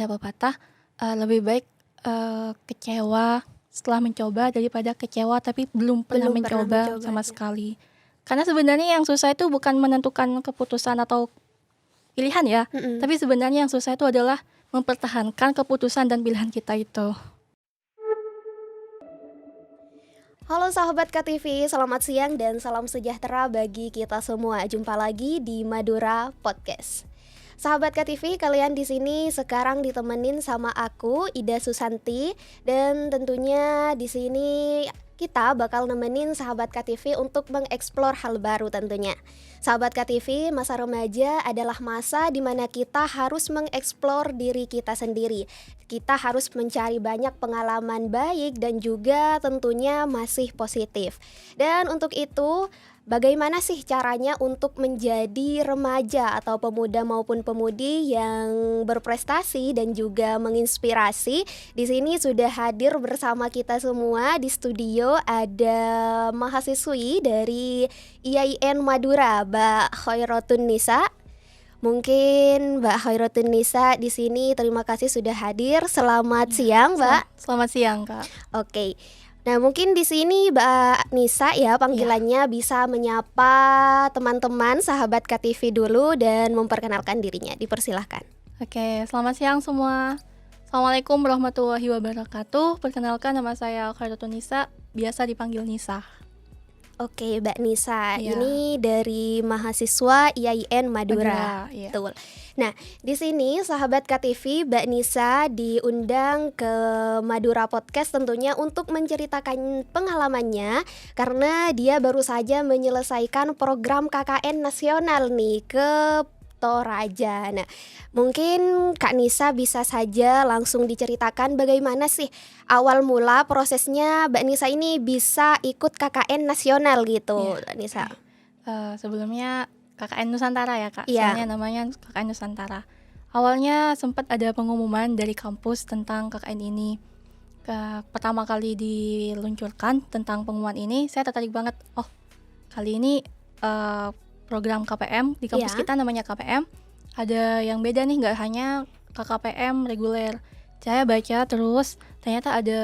ada pepatah, lebih baik, kecewa setelah mencoba daripada kecewa tapi belum pernah Belum pernah mencoba mencoba sama gitu. sekali. Karena sebenarnya yang susah itu bukan menentukan keputusan atau pilihan ya, tapi sebenarnya yang susah itu adalah mempertahankan keputusan dan pilihan kita itu. Halo sahabat KTV, selamat siang dan salam sejahtera bagi kita semua. Jumpa lagi di Madura Podcast. Sahabat KTV, kalian di sini sekarang ditemenin sama aku, Ida Susanti, dan tentunya di sini kita bakal nemenin sahabat KTV untuk mengeksplor hal baru tentunya. Sahabat KTV, masa remaja adalah masa di mana kita harus mengeksplor diri kita sendiri. Kita harus mencari banyak pengalaman baik dan juga tentunya masih positif. Dan untuk itu, bagaimana sih caranya untuk menjadi remaja atau pemuda maupun pemudi yang berprestasi dan juga menginspirasi? Di sini sudah hadir bersama kita semua di studio ada mahasiswi dari IAIN Madura, Mbak Khoirotun Nisa. Mungkin Mbak Khoirotun Nisa di sini terima kasih sudah hadir. Selamat siang, Mbak. Selamat siang, Kak. Oke. Nah, mungkin di sini Mbak Nisa ya panggilannya bisa menyapa teman-teman sahabat KTV dulu dan memperkenalkan dirinya. Dipersilahkan. Oke, selamat siang semua. Assalamualaikum warahmatullahi wabarakatuh. Perkenalkan, nama saya Khoirotun Nisa, biasa dipanggil Nisa. Oke, Mbak Nisa, Iya. ini dari mahasiswa IAIN Madura. Iya. Betul. Nah, di sini sahabat KTV, Mbak Nisa diundang ke Madura Podcast tentunya untuk menceritakan pengalamannya karena dia baru saja menyelesaikan program KKN nasional nih ke Toraja. Nah, mungkin Kak Nisa bisa saja langsung diceritakan bagaimana sih awal mula prosesnya Mbak Nisa ini bisa ikut KKN nasional gitu, Iya. Mbak Nisa. Sebelumnya KKN Nusantara ya, Kak. Iya. Soalnya namanya KKN Nusantara. Awalnya sempat ada pengumuman dari kampus tentang KKN ini. Pertama kali diluncurkan tentang pengumuman ini, saya tertarik banget. Oh, kali ini program KPM di kampus Iya. kita namanya KPM. Ada yang beda nih, nggak hanya KKPM reguler. Saya baca terus, ternyata ada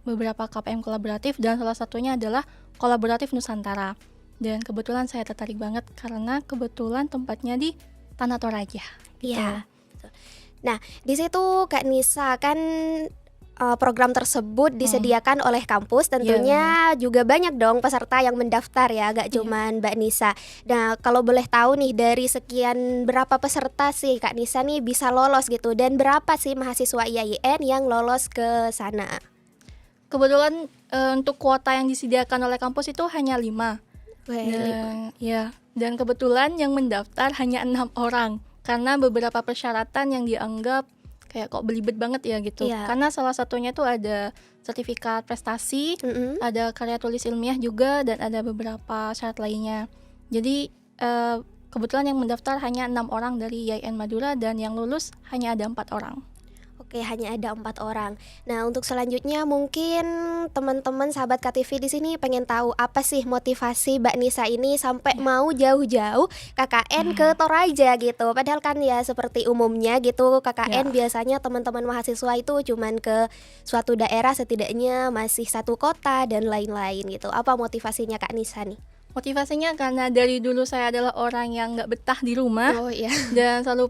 beberapa KPM kolaboratif dan salah satunya adalah Kolaboratif Nusantara. Dan kebetulan saya tertarik banget karena kebetulan tempatnya di Tanah Toraja. Gitu. Iya. Nah, di situ Kak Nisa kan program tersebut disediakan oleh kampus, tentunya juga banyak dong peserta yang mendaftar ya, gak cuman Mbak Nisa. Nah, kalau boleh tahu nih dari sekian berapa peserta sih Kak Nisa nih bisa lolos gitu, dan berapa sih mahasiswa IAIN yang lolos ke sana? Kebetulan untuk kuota yang disediakan oleh kampus itu hanya 5. Dan kebetulan yang mendaftar hanya 6 orang karena beberapa persyaratan yang dianggap kayak kok belibet banget ya gitu. Karena salah satunya tuh ada sertifikat prestasi, ada karya tulis ilmiah juga, dan ada beberapa syarat lainnya. Jadi kebetulan yang mendaftar hanya 6 orang dari IAIN Madura dan yang lulus hanya ada 4 orang. Oke, hanya ada 4 orang. Nah, untuk selanjutnya mungkin teman-teman sahabat KTV di sini pengen tahu apa sih motivasi Mbak Nisa ini sampai mau jauh-jauh KKN ke Toraja gitu. Padahal kan ya seperti umumnya gitu KKN biasanya teman-teman mahasiswa itu cuman ke suatu daerah, setidaknya masih satu kota dan lain-lain gitu. Apa motivasinya Kak Nisa nih? Motivasinya karena dari dulu saya adalah orang yang nggak betah di rumah. Dan selalu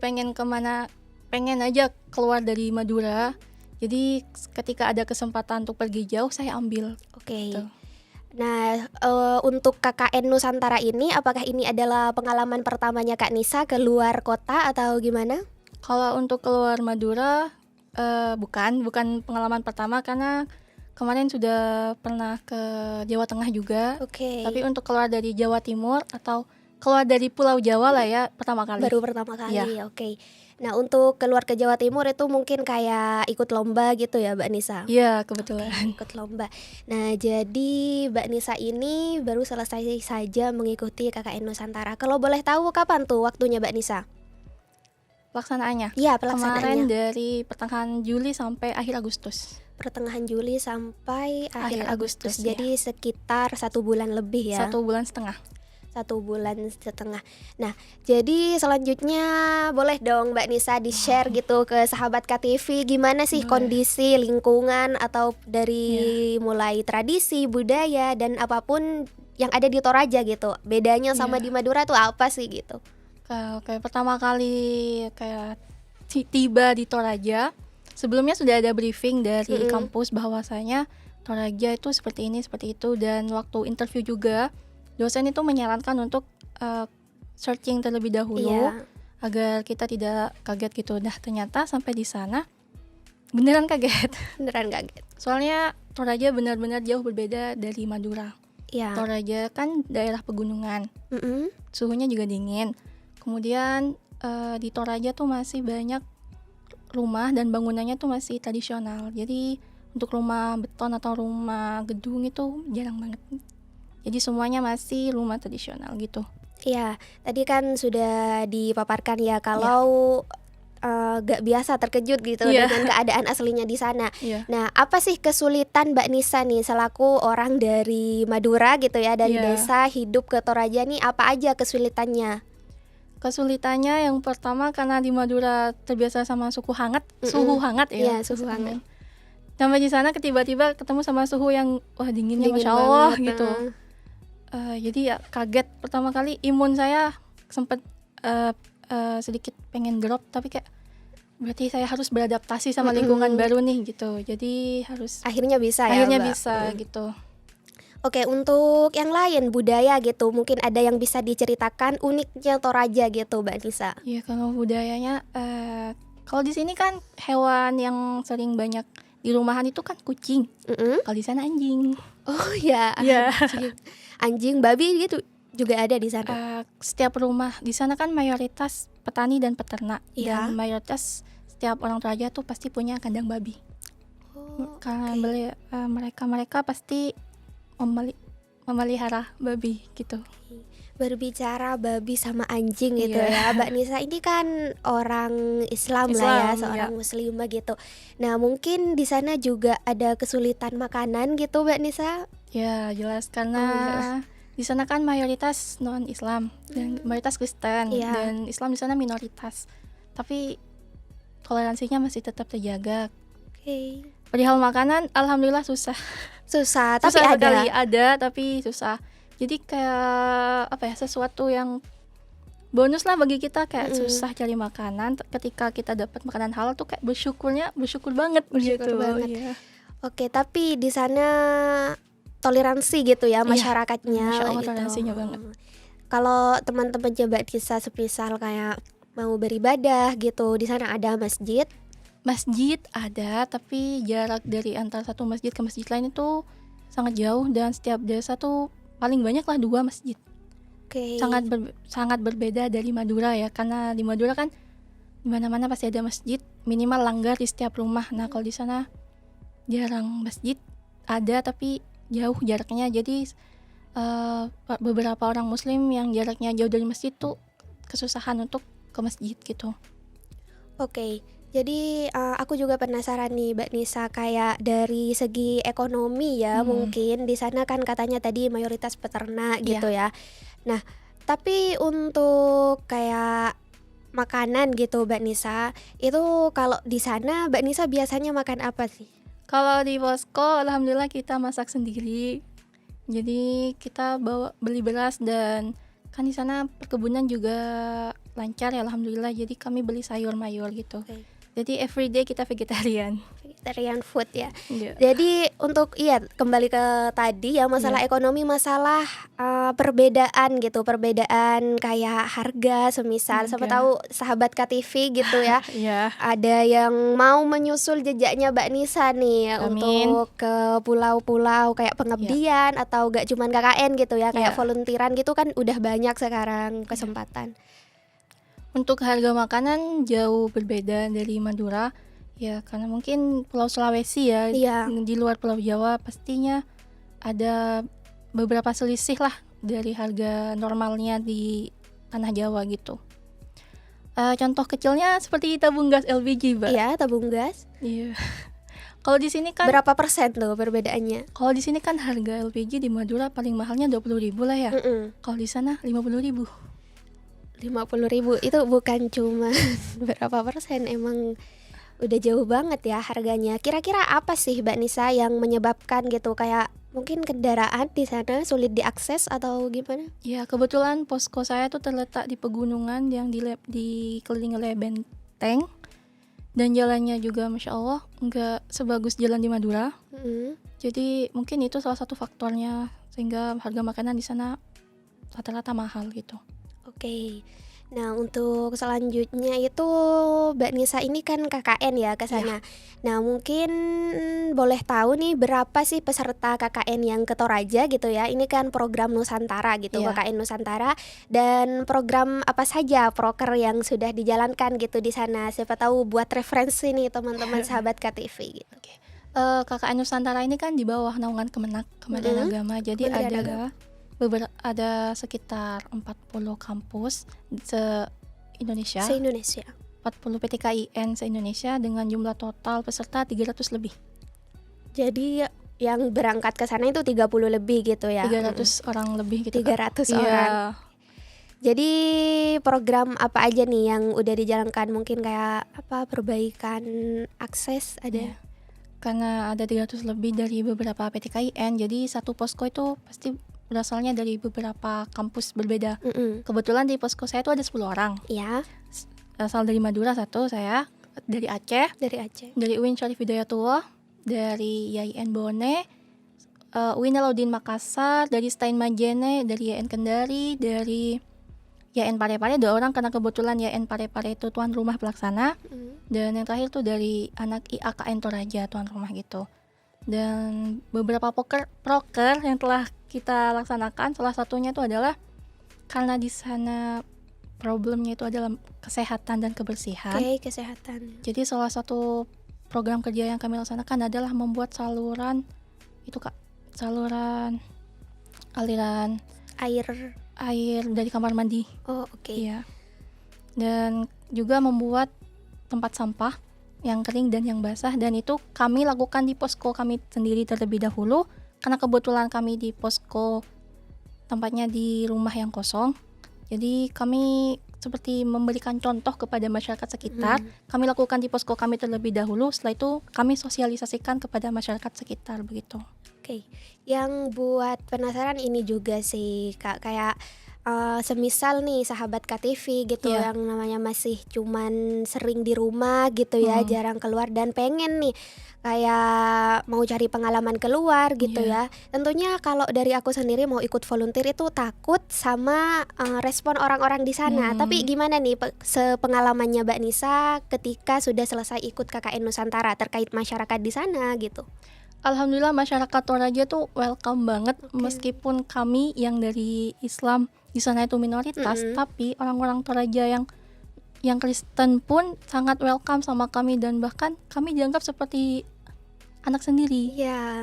pengen aja keluar dari Madura. Jadi ketika ada kesempatan untuk pergi jauh, saya ambil. Oke. Nah, untuk KKN Nusantara ini, apakah ini adalah pengalaman pertamanya Kak Nisa keluar kota atau gimana? Kalau untuk keluar Madura, bukan pengalaman pertama karena kemarin sudah pernah ke Jawa Tengah juga. Tapi untuk keluar dari Jawa Timur atau keluar dari Pulau Jawa lah ya, pertama kali. Baru pertama kali, oke. Nah, untuk keluar ke Jawa Timur itu mungkin kayak ikut lomba gitu ya Mbak Nisa? Iya, kebetulan. Ikut lomba. Nah, jadi Mbak Nisa ini baru selesai saja mengikuti KKN Nusantara. Kalau boleh tahu kapan tuh waktunya Mbak Nisa? Pelaksanaannya? Iya, pelaksanaannya. Kemarin dari pertengahan Juli sampai akhir Agustus. Pertengahan Juli sampai akhir Agustus. Ya. Jadi sekitar 1 bulan lebih ya? 1 bulan setengah. 1,5 bulan. Nah, jadi selanjutnya boleh dong Mbak Nisa di-share gitu ke sahabat KTV gimana sih kondisi lingkungan atau dari mulai tradisi, budaya dan apapun yang ada di Toraja gitu. Bedanya sama di Madura tuh apa sih gitu? Kayak pertama kali kayak tiba di Toraja, sebelumnya sudah ada briefing dari kampus bahwasanya Toraja itu seperti ini, seperti itu, dan waktu interview juga dosen itu menyarankan untuk searching terlebih dahulu agar kita tidak kaget gitu. Nah, ternyata sampai di sana beneran kaget. Beneran kaget. Soalnya Toraja benar-benar jauh berbeda dari Madura. Toraja kan daerah pegunungan, suhunya juga dingin. Kemudian di Toraja tuh masih banyak rumah dan bangunannya tuh masih tradisional. Jadi untuk rumah beton atau rumah gedung itu jarang banget. Jadi semuanya masih rumah tradisional gitu. Iya, tadi kan sudah dipaparkan ya kalau gak biasa terkejut gitu dengan keadaan aslinya di sana. Nah, apa sih kesulitan Mbak Nisa nih selaku orang dari Madura gitu ya, dari desa hidup ke Toraja nih, apa aja kesulitannya? Kesulitannya yang pertama karena di Madura terbiasa sama suhu hangat ya. Suhu hangat. Sampai di sana tiba-tiba ketemu sama suhu yang dinginnya Masya Allah gitu. Jadi ya kaget pertama kali, imun saya sempat sedikit pengen drop, tapi kayak berarti saya harus beradaptasi sama lingkungan baru nih gitu. Jadi akhirnya bisa gitu. Oke, untuk yang lain budaya gitu, mungkin ada yang bisa diceritakan uniknya Toraja gitu Mbak Nisa? Iya, kalau budayanya kalau di sini kan hewan yang sering banyak di rumahan itu kan kucing. Kalau di sana anjing. Oh ya. Anjing, babi gitu juga ada di sana. Setiap rumah di sana kan mayoritas petani dan peternak, dan mayoritas setiap orang Toraja tuh pasti punya kandang babi. Karena mereka pasti memelihara babi gitu. Berbicara babi sama anjing gitu ya, Mbak Nisa ini kan orang Islam lah ya, seorang muslimah gitu. Nah, mungkin di sana juga ada kesulitan makanan gitu Mbak Nisa? Ya, jelas karena di sana kan mayoritas non-Islam dan mayoritas Kristen, dan Islam di sana minoritas. Tapi toleransinya masih tetap terjaga. Perihal makanan alhamdulillah susah tapi ada tapi susah. Jadi kayak sesuatu yang bonus lah bagi kita, kayak susah cari makanan. Ketika kita dapat makanan halal tuh kayak bersyukur banget gitu. Oke, tapi di sana toleransi gitu ya masyarakatnya. Masya Allah, gitu. toleransinya banget. Kalau teman-teman coba bisa semisal kayak mau beribadah gitu, di sana ada masjid? Masjid ada, tapi jarak dari antara satu masjid ke masjid lain itu sangat jauh, dan setiap desa tuh paling banyak lah 2 masjid. Sangat berbeda dari Madura ya, karena di Madura kan di mana-mana pasti ada masjid, minimal langgar di setiap rumah. Nah, kalau di sana jarang masjid, ada tapi jauh jaraknya. Jadi beberapa orang muslim yang jaraknya jauh dari masjid tuh kesusahan untuk ke masjid gitu. Oke. Jadi aku juga penasaran nih Mbak Nisa, kayak dari segi ekonomi ya, mungkin di sana kan katanya tadi mayoritas peternak gitu ya. Nah, tapi untuk kayak makanan gitu Mbak Nisa, itu kalau di sana Mbak Nisa biasanya makan apa sih? Kalau di posko alhamdulillah kita masak sendiri. Jadi kita beli beras, dan kan di sana perkebunan juga lancar ya alhamdulillah. Jadi kami beli sayur mayur gitu. Jadi everyday kita vegetarian food ya. Jadi untuk kembali ke tadi ya, masalah ekonomi, masalah perbedaan kayak harga semisal. Siapa tahu sahabat KTV gitu ya. Ada yang mau menyusul jejaknya Mbak Nisa nih untuk ke pulau-pulau kayak pengabdian atau gak cuman KKN gitu ya, kayak volunteeran gitu kan udah banyak sekarang kesempatan. Untuk harga makanan jauh berbeda dari Madura ya, karena mungkin Pulau Sulawesi ya, di luar Pulau Jawa pastinya ada beberapa selisih lah dari harga normalnya di tanah Jawa gitu. Contoh kecilnya seperti tabung gas LPG, Mbak. Iya, tabung gas. Iya. Kalau di sini kan berapa persen tuh perbedaannya? Kalau di sini kan harga LPG di Madura paling mahalnya 20.000 lah ya. Kalau di sana 50.000. 50.000 itu bukan cuma berapa persen, emang udah jauh banget ya harganya. Kira-kira apa sih Mbak Nisa yang menyebabkan gitu, kayak mungkin kendaraan di sana sulit diakses atau gimana? Ya kebetulan posko saya tuh terletak di pegunungan yang dikelilingi oleh benteng. Dan jalannya juga Masya Allah nggak sebagus jalan di Madura. Jadi mungkin itu salah satu faktornya sehingga harga makanan di sana rata-rata mahal gitu. Oke. Nah, untuk selanjutnya itu Mbak Nisa ini kan KKN ya ke sana. Nah, mungkin boleh tahu nih berapa sih peserta KKN yang ke Toraja gitu ya. Ini kan program Nusantara gitu, KKN Nusantara. Dan program apa saja proker yang sudah dijalankan gitu di sana. Siapa tahu buat referensi nih teman-teman sahabat KTV gitu. KKN Nusantara ini kan di bawah naungan Kementerian Agama. Jadi ada sekitar 40 kampus se-Indonesia. 40 PTKIN se-Indonesia dengan jumlah total peserta 300 lebih. Jadi yang berangkat ke sana itu 30 lebih gitu ya. 300 orang lebih gitu. 300 orang. Jadi program apa aja nih yang udah dijalankan, mungkin kayak apa, perbaikan akses ada? Karena ada 300 lebih dari beberapa PTKIN, jadi satu posko itu pasti berasalnya dari beberapa kampus berbeda. Kebetulan di posko saya itu ada 10 orang. Iya. Asal dari Madura satu, saya dari Aceh. Dari UIN Syarif Hidayatullah, dari YIN Bone, UIN Alauddin Makassar, dari Stein Majene, dari YIN Kendari, dari YIN Parepare 2 orang karena kebetulan YIN Parepare itu tuan rumah pelaksana. Dan yang terakhir tuh dari anak IAKN Toraja tuan rumah gitu. Dan beberapa proker yang telah kita laksanakan, salah satunya itu adalah karena di sana problemnya itu adalah kesehatan dan kebersihan. Kesehatan. Jadi salah satu program kerja yang kami laksanakan adalah membuat saluran aliran air dari kamar mandi. Iya. Dan juga membuat tempat sampah yang kering dan yang basah, dan itu kami lakukan di posko kami sendiri terlebih dahulu karena kebetulan kami di posko tempatnya di rumah yang kosong. Jadi kami seperti memberikan contoh kepada masyarakat sekitar. Kami lakukan di posko kami terlebih dahulu, setelah itu kami sosialisasikan kepada masyarakat sekitar begitu. Yang buat penasaran ini juga sih Kak, kayak semisal nih sahabat KTV gitu yang namanya masih cuman sering di rumah gitu ya, jarang keluar dan pengen nih kayak mau cari pengalaman keluar gitu ya. Tentunya kalau dari aku sendiri mau ikut volunteer itu takut sama respon orang-orang di sana. Tapi gimana nih sepengalamannya Mbak Nisa ketika sudah selesai ikut KKN Nusantara terkait masyarakat di sana gitu? Alhamdulillah masyarakat Toraja tuh welcome banget, meskipun kami yang dari Islam di sana itu minoritas, tapi orang-orang Toraja yang Kristen pun sangat welcome sama kami, dan bahkan kami dianggap seperti anak sendiri.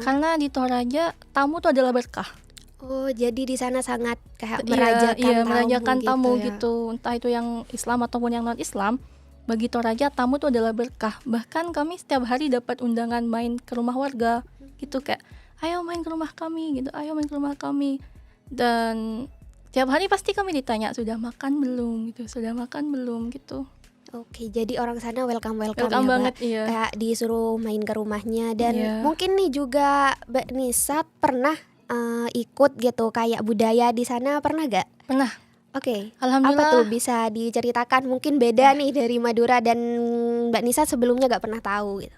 Karena di Toraja tamu tuh adalah berkah. Jadi di sana sangat kayak merajakan tamu gitu, entah itu yang Islam ataupun yang non-Islam. Bagi Toraja tamu itu adalah berkah. Bahkan kami setiap hari dapat undangan main ke rumah warga gitu, kayak ayo main ke rumah kami gitu, ayo main ke rumah kami. Dan setiap hari pasti kami ditanya sudah makan belum gitu. Jadi orang sana welcome ya banget, Mbak. Kayak disuruh main ke rumahnya. Dan mungkin nih juga Mbak Nisa pernah ikut gitu kayak budaya di sana, pernah gak? Pernah. Alhamdulillah. Apa tuh bisa diceritakan? Mungkin beda nih dari Madura dan Mbak Nisa sebelumnya gak pernah tahu gitu.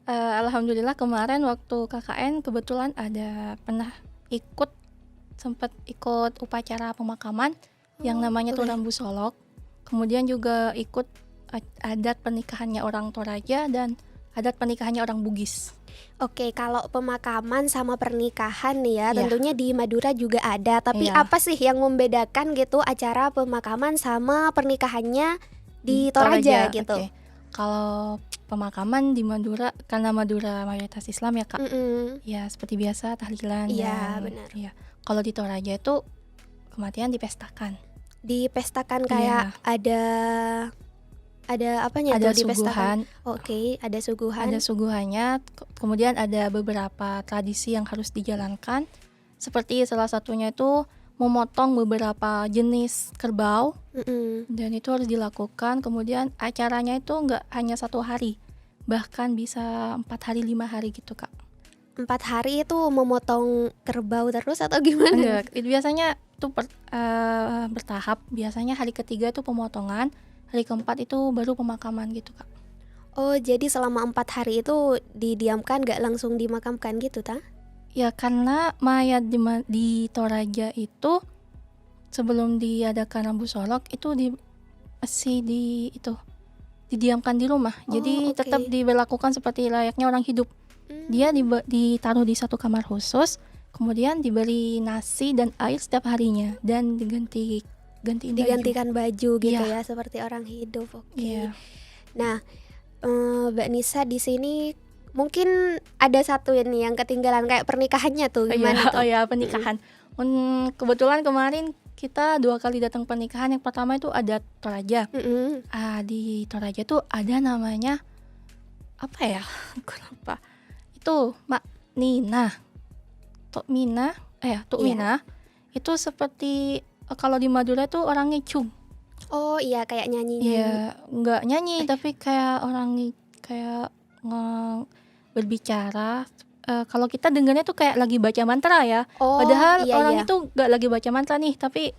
Alhamdulillah kemarin waktu KKN kebetulan sempat ikut upacara pemakaman yang namanya tuh Rambu Solok. Kemudian juga ikut adat pernikahannya orang Toraja dan adat pernikahannya orang Bugis. Kalau pemakaman sama pernikahan nih ya, tentunya di Madura juga ada. Tapi apa sih yang membedakan gitu acara pemakaman sama pernikahannya di Toraja gitu? Kalau pemakaman di Madura, karena Madura mayoritas Islam ya Kak, ya seperti biasa tahlilan. Benar. Kalau di Toraja itu kematian dipestakan. Kayak Ada apanya Ada tuh dipestakan? suguhan, Oke, ada suguhan. ada suguhannya, kemudian ada beberapa tradisi yang harus dijalankan. Seperti salah satunya itu memotong beberapa jenis kerbau, dan itu harus dilakukan. Kemudian acaranya itu nggak hanya 1 hari, bahkan bisa 4 hari 5 hari gitu Kak. 4 hari itu memotong kerbau terus atau gimana? Enggak, itu biasanya tuh bertahap. Biasanya hari ketiga itu pemotongan, hari keempat itu baru pemakaman gitu Kak. Oh, jadi selama 4 hari itu didiamkan, gak langsung dimakamkan gitu, ta? Ya karena mayat di Toraja itu sebelum diadakan Rambu Solok itu masih didiamkan di rumah. Jadi oke. tetap diberlakukan seperti layaknya orang hidup. Dia ditaruh di satu kamar khusus, kemudian diberi nasi dan air setiap harinya, dan Digantikan baju gitu Iya. ya, seperti orang hidup. Oke. Iya. Nah, Mbak Nisa di sini mungkin ada satu ini yang ketinggalan, kayak pernikahannya tuh gimana tuh? Oh ya, pernikahan. Kebetulan kemarin kita 2 kali datang pernikahan. Yang pertama itu ada Toraja. Di Toraja tuh ada namanya apa ya? Aku lupa. Itu Mak Nina. Tok Mina. Tuk Mina. Itu seperti kalau di Madura tuh orang ngicung. Oh iya, kayak nyanyi-nyanyi. Iya, nggak nyanyi tapi kayak orang kayak berbicara. Kalau kita dengarnya tuh kayak lagi baca mantra ya. Oh, Padahal iya, orang iya. itu nggak lagi baca mantra nih, tapi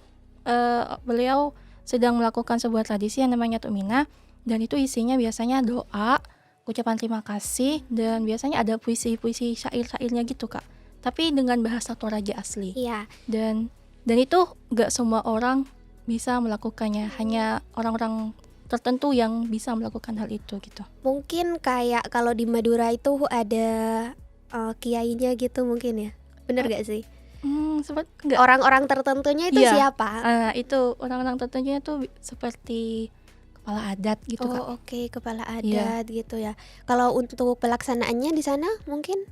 beliau sedang melakukan sebuah tradisi yang namanya Tumina, dan itu isinya biasanya doa, ucapan terima kasih, dan biasanya ada puisi-puisi syair-syairnya gitu Kak. Tapi dengan bahasa Toraja asli. Iya. Dan itu nggak semua orang bisa melakukannya, hanya orang-orang tertentu yang bisa melakukan hal itu gitu. Mungkin kayak kalau di Madura itu ada kiainya gitu mungkin ya. Bener gak sih? Enggak. Orang-orang tertentunya itu Iya. siapa? Itu orang-orang tertentunya tuh seperti kepala adat gitu Kak. Oh oke, kepala adat gitu ya. Kalau untuk pelaksanaannya di sana mungkin?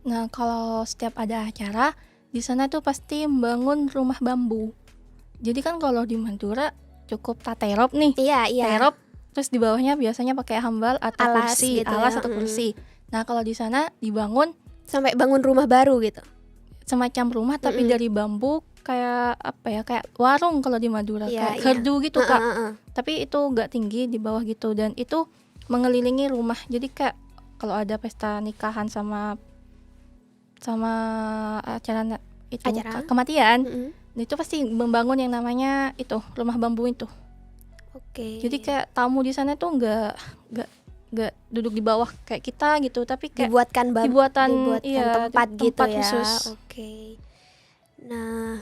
Nah, kalau setiap ada acara di sana tuh pasti membangun rumah bambu. Jadi kan kalau di Madura cukup taterop nih. Iya. Terop, terus di bawahnya biasanya pakai hambal atau Alas kursi, gitu alas ya. atau kursi. Nah, kalau di sana dibangun Sampai bangun rumah baru gitu. semacam rumah tapi dari bambu, kayak apa ya, kayak warung kalau di Madura, Iya, kayak herdu gitu Kak. Tapi itu nggak tinggi, di bawah gitu, dan itu mengelilingi rumah. Jadi kayak kalau ada pesta nikahan sama acara kematian, itu pasti membangun yang namanya itu rumah bambu itu. Oke. Jadi kayak tamu di sana tuh nggak duduk di bawah kayak kita gitu, tapi kayak dibuatkan iya, tempat gitu tempat ya. khusus. Oke. Nah,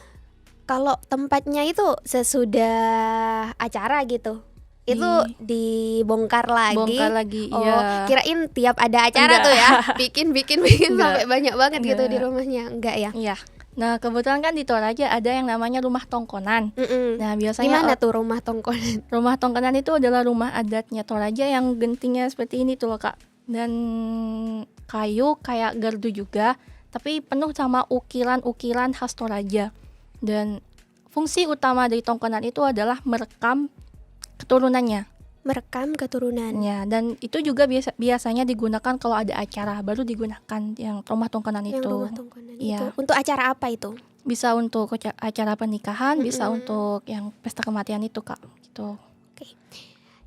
kalau tempatnya itu sesudah acara gitu, itu dibongkar lagi. Bongkar lagi, Oh, iya. kirain tiap ada acara Enggak. tuh ya, bikin Enggak. sampai banyak banget gitu di Enggak. rumahnya. Enggak ya? Iya. Nah, kebetulan kan di Toraja ada yang namanya rumah tongkonan. Nah, biasanya Gimana tuh rumah tongkonan? rumah tongkonan itu adalah rumah adatnya Toraja yang gentingnya seperti ini tuh loh Kak. Dan kayu kayak gardu juga, tapi penuh sama ukiran-ukiran khas Toraja. Dan fungsi utama dari tongkonan itu adalah merekam keturunannya. Merekam keturunan. Ya, dan itu juga biasanya digunakan kalau ada acara, baru digunakan yang rumah tongkonan Yang itu. rumah tongkonan Iya. itu. Untuk acara apa itu? Bisa untuk acara pernikahan, bisa untuk yang pesta kematian itu Kak, gitu.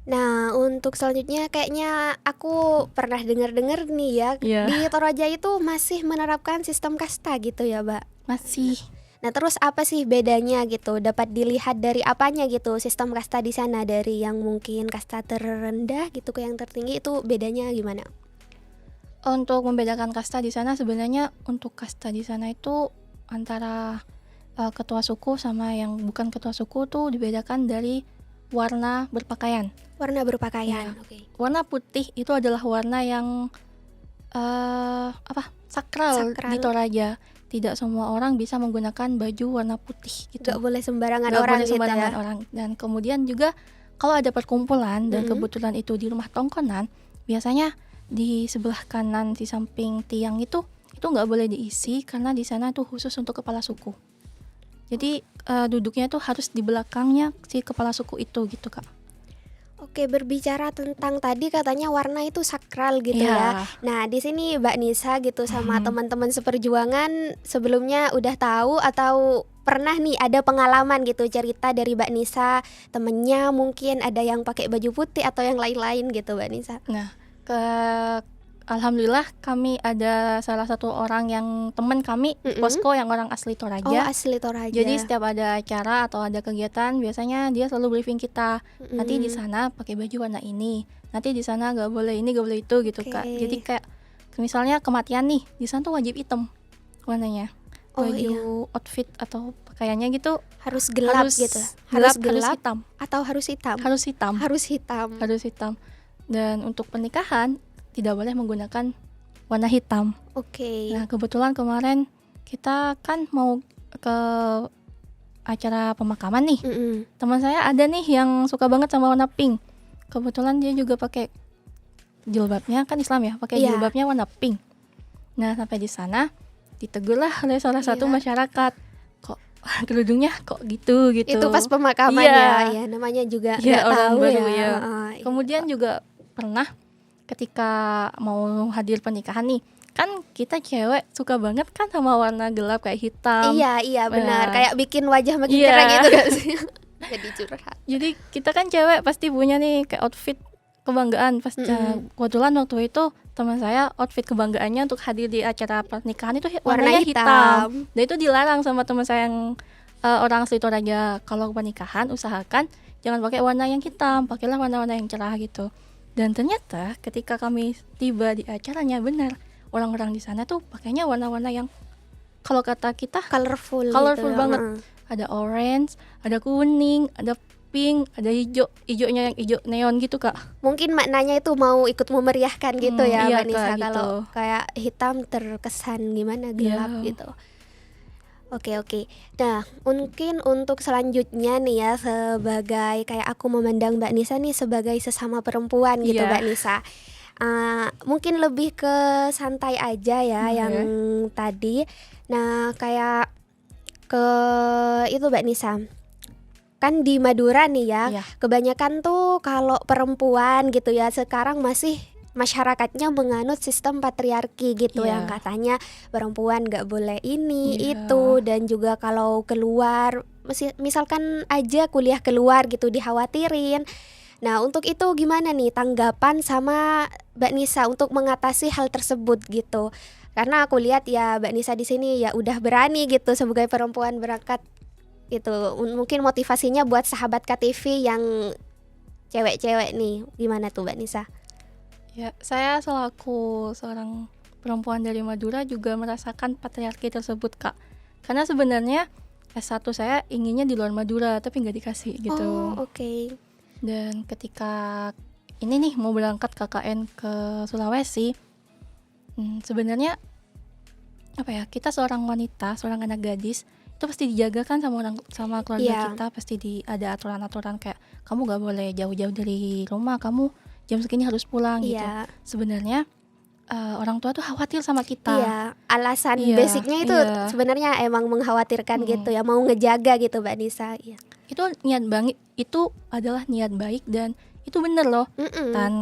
Nah, untuk selanjutnya kayaknya aku pernah dengar-dengar nih ya, Iya. di Toraja itu masih menerapkan sistem kasta gitu ya, Mbak. Masih. Nah, terus apa sih bedanya gitu? Dapat dilihat dari apanya gitu sistem kasta di sana, dari yang mungkin kasta terendah gitu ke yang tertinggi, itu bedanya gimana? Untuk membedakan kasta di sana, sebenarnya untuk kasta di sana itu antara ketua suku sama yang bukan ketua suku tuh dibedakan dari warna berpakaian. Warna berpakaian. Iya. Oke. Warna putih itu adalah warna yang sakral Sakral. di Toraja. Tidak semua orang bisa menggunakan baju warna putih gitu. Gak boleh sembarangan Nggak orang boleh gitu sembarangan ya. orang. Dan kemudian juga kalau ada perkumpulan dan kebetulan itu di rumah tongkonan, biasanya di sebelah kanan di samping tiang itu nggak boleh diisi karena di sana tuh khusus untuk kepala suku. Jadi duduknya tuh harus di belakangnya si kepala suku itu gitu Kak. Oke, berbicara tentang tadi katanya warna itu sakral gitu ya. Iya. Nah, di sini Mbak Nisa gitu sama Mhm. teman-teman seperjuangan sebelumnya udah tahu atau pernah nih ada pengalaman gitu cerita dari Mbak Nisa, temennya mungkin ada yang pakai baju putih atau yang lain-lain gitu Mbak Nisa. Nah, ke alhamdulillah kami ada salah satu orang yang teman kami Mm-mm. posko yang orang asli Oh, Toraja. asli Toraja. Jadi setiap ada acara atau ada kegiatan biasanya dia selalu briefing kita. Nanti di Mm-mm. sana pakai baju warna ini. Nanti di sana nggak boleh ini, nggak boleh itu gitu, Kak. Jadi Oke. kayak misalnya kematian nih, di sana tuh wajib hitam warnanya. Oh iya, Baju outfit atau pakaiannya gitu harus gelap harus gitu. gelap, Harus harus gelap hitam. atau harus hitam? Harus hitam. Harus hitam. Harus hitam. Dan untuk pernikahan tidak boleh menggunakan warna hitam. Oke. Nah, kebetulan kemarin kita kan mau ke acara pemakaman nih. Mm-mm. Teman saya ada nih yang suka banget sama warna pink. Kebetulan dia juga pakai jilbabnya, kan Islam ya, pakai Iya. jilbabnya warna pink. Nah, sampai di sana ditegurlah oleh salah satu Iya. masyarakat. Kok kerudungnya kok gitu gitu. Itu pas pemakaman Iya. ya, namanya juga Iya, nggak orang tahu baru ya. ya. Heeh. Kemudian juga pernah ketika mau hadir pernikahan nih, kan kita cewek suka banget kan sama warna gelap kayak hitam. Iya benar, Nah, kayak bikin wajah makin iya. cerah gitu gak sih? Jadi curhat. Jadi kita kan cewek pasti punya nih kayak outfit kebanggaan. Kebetulan waktu itu teman saya outfit kebanggaannya untuk hadir di acara pernikahan itu Warna warnanya hitam. hitam. Dan itu dilarang sama teman saya yang orang asli Toraja. Kalau pernikahan usahakan jangan pakai warna yang hitam, pakailah warna-warna yang cerah gitu. Dan ternyata ketika kami tiba di acaranya, benar orang-orang di sana tuh pakainya warna-warna yang kalau kata kita Colorful colorful gitu. banget. Heeh. Ada orange, ada kuning, ada pink, ada hijau. Hijaunya yang hijau neon gitu, Kak. Mungkin maknanya itu mau ikut memeriahkan gitu ya Iya, Mbak Nisa. Kak, Kalau gitu. kayak hitam terkesan gimana gelap Iya. gitu. Oke. Nah, mungkin untuk selanjutnya nih ya, sebagai kayak aku memandang Mbak Nisa nih sebagai sesama perempuan gitu Iya. Mbak Nisa. Mungkin lebih ke santai aja ya Boleh. yang tadi. Nah, kayak ke itu Mbak Nisa. Kan di Madura nih ya, Iya. kebanyakan tuh kalau perempuan gitu ya sekarang masih masyarakatnya menganut sistem patriarki gitu, Iya. yang katanya perempuan nggak boleh ini Iya. itu, dan juga kalau keluar misalkan aja kuliah keluar gitu dikhawatirin. Nah, untuk itu gimana nih tanggapan sama Mbak Nisa untuk mengatasi hal tersebut gitu? Karena aku lihat ya Mbak Nisa di sini ya udah berani gitu sebagai perempuan berangkat gitu. Mungkin motivasinya buat sahabat KTV yang cewek-cewek nih, gimana tuh Mbak Nisa? Ya, saya selaku seorang perempuan dari Madura juga merasakan patriarki tersebut, Kak. Karena sebenarnya S1 saya inginnya di luar Madura, tapi nggak dikasih gitu. Oh, oke. Dan ketika ini nih mau berangkat KKN ke Sulawesi, sebenarnya apa ya, kita seorang wanita, seorang anak gadis itu pasti dijaga kan sama keluarga Iya. kita, pasti ada aturan-aturan kayak kamu nggak boleh jauh-jauh dari rumah, kamu jam segini harus pulang gitu. Iya. Sebenarnya orang tua tuh khawatir sama kita. Iya, alasan Iya, basicnya itu iya. sebenarnya emang mengkhawatirkan gitu ya, mau ngejaga gitu Mbak Nisa. Iya. Itu adalah niat baik dan itu bener loh. Mm-mm. Dan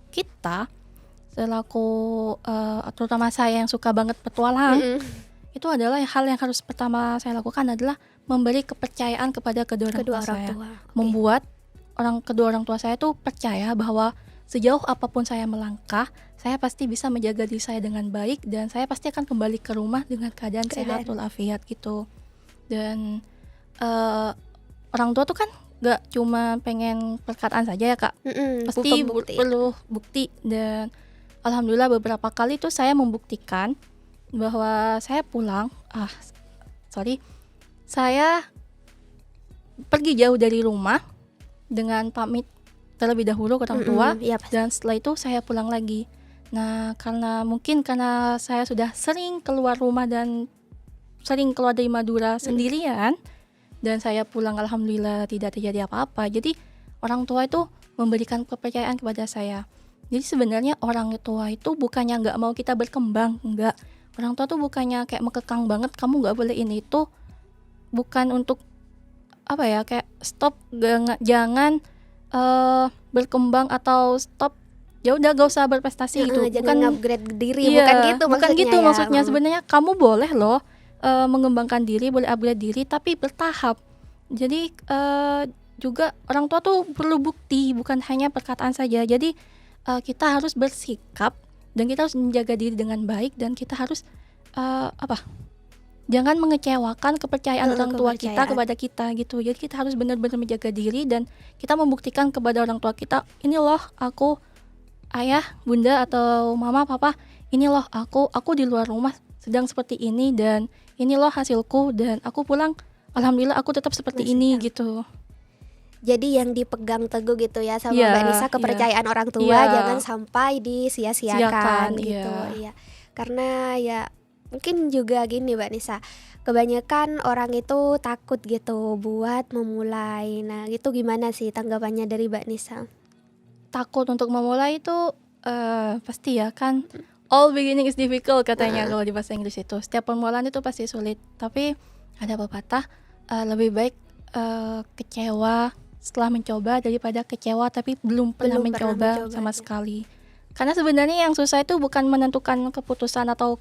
kita selaku terutama saya yang suka banget petualang, Mm-mm. itu adalah hal yang harus pertama saya lakukan adalah memberi kepercayaan kepada kedua orang Kedua tua orang saya. tua. Oke. Membuat kedua orang tua saya tuh percaya bahwa sejauh apapun saya melangkah, saya pasti bisa menjaga diri saya dengan baik dan saya pasti akan kembali ke rumah dengan keadaan sehat walafiat gitu. Dan orang tua tuh kan gak cuma pengen perkataan saja ya, Kak. Pasti perlu bukti. Dan alhamdulillah beberapa kali tuh saya membuktikan bahwa saya pulang, saya pergi jauh dari rumah dengan pamit terlebih dahulu ke orang tua, Iya, dan setelah itu saya pulang lagi. Nah, karena saya sudah sering keluar rumah dan sering keluar dari Madura sendirian, dan saya pulang alhamdulillah tidak terjadi apa-apa. Jadi orang tua itu memberikan kepercayaan kepada saya. Jadi sebenarnya orang tua itu bukannya nggak mau kita berkembang, enggak. Orang tua tuh bukannya kayak mengekang banget, kamu nggak boleh ini, itu bukan untuk apa ya, kayak stop, jangan berkembang atau stop, ya udah gak usah berprestasi gitu. Jangan upgrade diri, iya, bukan gitu bukan maksudnya gitu ya. Maksudnya sebenarnya kamu boleh loh mengembangkan diri, boleh upgrade diri, tapi bertahap. Jadi juga orang tua tuh perlu bukti, bukan hanya perkataan saja. Jadi kita harus bersikap dan kita harus menjaga diri dengan baik, dan kita harus jangan mengecewakan kepercayaan orang tua kita kepada kita gitu. Jadi kita harus benar-benar menjaga diri dan kita membuktikan kepada orang tua kita, ini loh aku, ayah, bunda atau mama, papa, ini loh aku di luar rumah sedang seperti ini, dan ini loh hasilku, dan aku pulang alhamdulillah aku tetap seperti ini gitu. Jadi yang dipegang teguh gitu ya sama Mbak Nisa, kepercayaan orang tua jangan sampai disia-siakan gitu. Iya. Karena ya mungkin juga gini Mbak Nisa, kebanyakan orang itu takut gitu buat memulai. Nah itu gimana sih tanggapannya dari Mbak Nisa? Takut untuk memulai itu pasti ya kan, all beginning is difficult katanya kalau di bahasa Inggris itu. Setiap permulaan itu pasti sulit, tapi ada pepatah lebih baik kecewa setelah mencoba daripada kecewa tapi belum pernah mencoba sama sekali. Karena sebenarnya yang susah itu bukan menentukan keputusan atau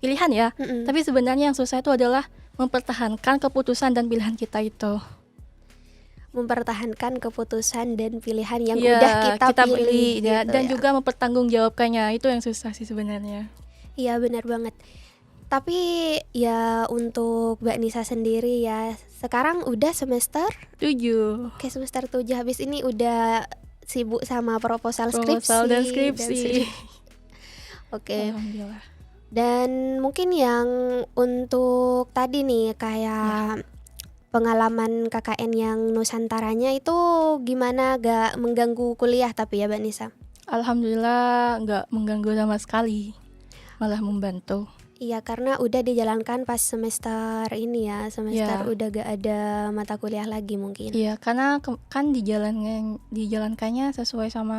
pilihan ya, tapi sebenarnya yang susah itu adalah mempertahankan keputusan dan pilihan kita itu. Mempertahankan keputusan dan pilihan yang udah kita pilih gitu, dan juga mempertanggungjawabkannya, itu yang susah sih sebenarnya. Iya benar banget. Tapi ya untuk Mbak Nisa sendiri ya, sekarang udah semester 7. Oke, semester 7. Habis ini udah sibuk sama proposal dan skripsi. Oke. Alhamdulillah. Dan mungkin yang untuk tadi nih kayak pengalaman KKN yang Nusantaranya itu gimana, gak mengganggu kuliah tapi ya Mbak Nisa? Alhamdulillah gak mengganggu sama sekali, malah membantu. Iya, karena udah dijalankan pas semester ini ya, semester udah gak ada mata kuliah lagi mungkin. Iya, karena kan dijalankannya sesuai sama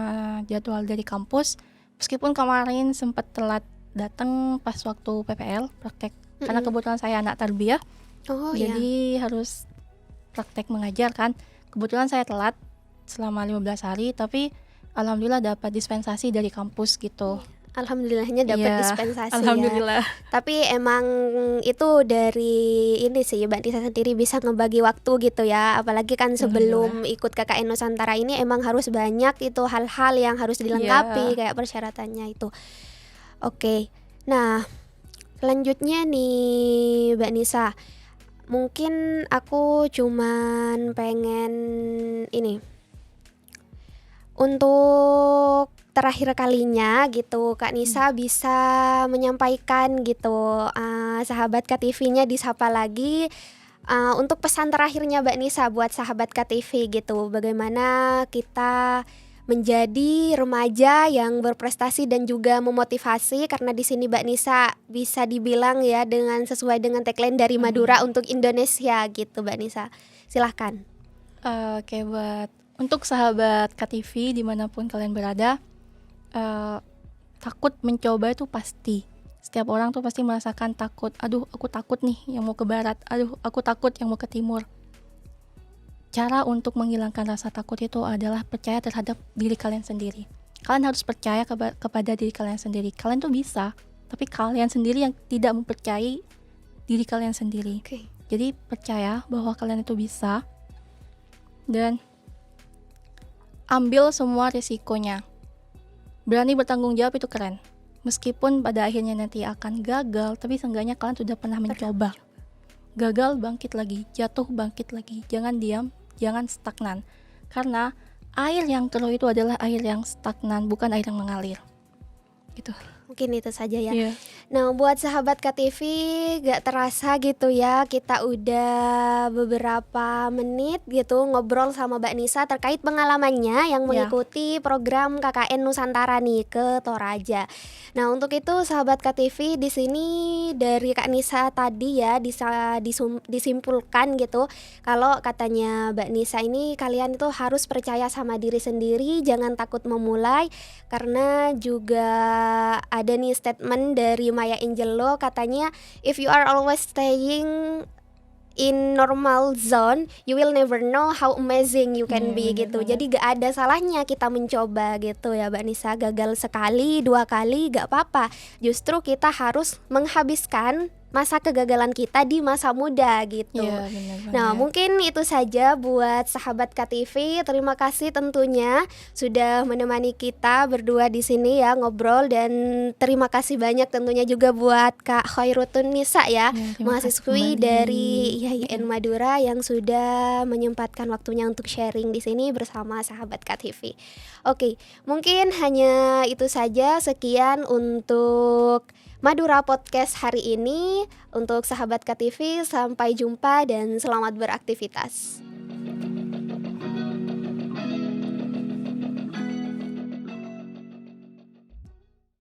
jadwal dari kampus. Meskipun kemarin sempat telat datang pas waktu PPL praktek, karena kebetulan saya anak tarbiyah. Jadi harus praktek mengajar kan. Kebetulan saya telat selama 15 hari, tapi alhamdulillah dapat dispensasi dari kampus gitu. Alhamdulillahnya dapat dispensasi. Alhamdulillah. Ya. Tapi emang itu dari ini sih Mbak Nisa sendiri bisa ngebagi waktu gitu ya. Apalagi kan sebelum ikut KKN Nusantara ini emang harus banyak itu hal-hal yang harus dilengkapi kayak persyaratannya itu. Oke. Nah, selanjutnya nih Mbak Nisa, mungkin aku cuman pengen ini, untuk terakhir kalinya gitu Kak Nisa bisa menyampaikan gitu, sahabat KTV-nya disapa lagi, untuk pesan terakhirnya Mbak Nisa buat sahabat KTV gitu, bagaimana kita menjadi remaja yang berprestasi dan juga memotivasi, karena di sini Mbak Nisa bisa dibilang ya dengan sesuai dengan tagline dari Madura untuk Indonesia gitu Mbak Nisa. Silahkan. Oke, buat untuk sahabat KTV dimanapun kalian berada, takut mencoba itu pasti. Setiap orang tuh pasti merasakan takut. Aduh, aku takut nih yang mau ke barat. Aduh, aku takut yang mau ke timur. Cara untuk menghilangkan rasa takut itu adalah percaya terhadap diri kalian sendiri. Kalian harus percaya kepada diri kalian sendiri. Kalian tuh bisa, tapi kalian sendiri yang tidak mempercayai diri kalian sendiri. Jadi percaya bahwa kalian itu bisa dan ambil semua risikonya. Berani bertanggung jawab itu keren. Meskipun pada akhirnya nanti akan gagal, tapi seenggaknya kalian sudah pernah mencoba. Gagal bangkit lagi, jatuh bangkit lagi. Jangan diam, jangan stagnan. Karena air yang keruh itu adalah air yang stagnan, bukan air yang mengalir. Gitu. Mungkin itu saja ya. Nah buat sahabat KTV, gak terasa gitu ya, kita udah beberapa menit gitu ngobrol sama Mbak Nisa terkait pengalamannya yang mengikuti program KKN Nusantara nih ke Toraja. Nah untuk itu sahabat KTV, di sini dari Kak Nisa tadi ya bisa disimpulkan gitu, kalau katanya Mbak Nisa ini kalian itu harus percaya sama diri sendiri, jangan takut memulai, karena juga ada nih statement dari Maya Angelou, katanya if you are always staying in normal zone, you will never know how amazing you can be gitu. Jadi gak ada salahnya kita mencoba gitu ya Mbak Nisa. Gagal sekali, 2 kali gak apa-apa. Justru kita harus menghabiskan masa kegagalan kita di masa muda gitu. Iya, benar banget. Nah, mungkin itu saja buat sahabat KTV. Terima kasih tentunya sudah menemani kita berdua di sini ya ngobrol, dan terima kasih banyak tentunya juga buat Kak Khairutun Nisa ya, mahasiswi dari IAIN Madura yang sudah menyempatkan waktunya untuk sharing di sini bersama sahabat KTV. Oke, mungkin hanya itu saja. Sekian untuk Madura Podcast hari ini. Untuk sahabat KTV, sampai jumpa dan selamat beraktivitas.